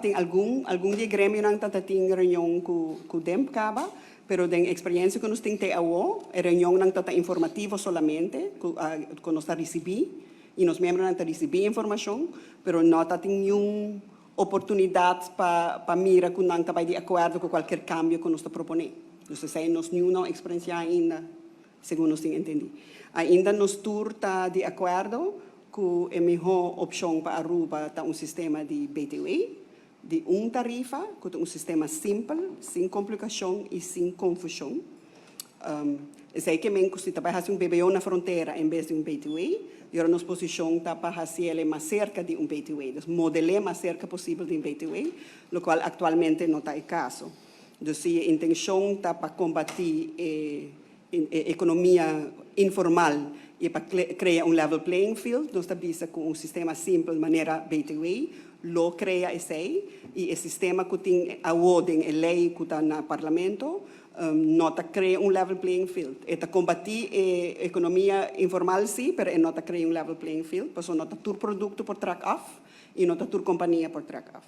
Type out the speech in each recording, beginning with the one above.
tem algum de grêmio não tá tem reunião com DEMP caba, pero den experiência que nós tem até agora, a reunião não tá informativa solamente, que nós tá receber e nos membros não tá receber informação, pero não tá tem nenhuma oportunidade para mira que não tá de acordo com qualquer cambio que nós está propondo. Então, se nós nenhuma experiência ainda, segundo nós tem entendido. Ainda nós está de acordo que a melhor opção para Aruba é sistema de BTW, de tarifa, que é sistema simples, sem complicação e sem confusão. Sei que mesmo se trabalha um BBO na fronteira em vez de BTW, e agora nossa posição está para fazer ele mais cerca de BTW, então modelar mais cerca possível de BTW, o qual atualmente não está o caso. Então, se a intenção está para combater a economia informal e para criar level playing field, nós estamos com sistema simples, maneira BTW, lo cria esse, e o sistema que tem a ordem, a lei que está no parlamento, não está criando level playing field. Está combater a economia informal, sim, mas não está criando level playing field, porque não está todo produto por track off e não está toda companhia por track off.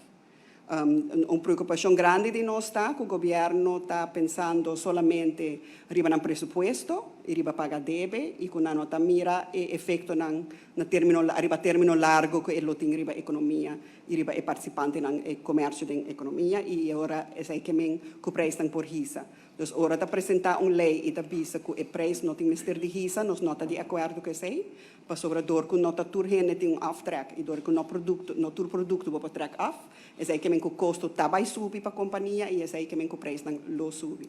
Uma preocupação grande de nós está que o governo está pensando solamente arriba no presupuesto, arriba paga deve, e que não está mira o efeito arriba término largo que ele tem arriba economia, arriba é participante no comércio da economia, e agora é que o preço está por risa. Então, agora está apresentar uma lei e está vista que o preço não tem mister de risa, nós não está de acordo com isso, para sobrador que não está tudo tem um off-track, e dor que não todo produto vai para track off, é que o custo está vai subir para a companhia, e é que o preço não lo sube.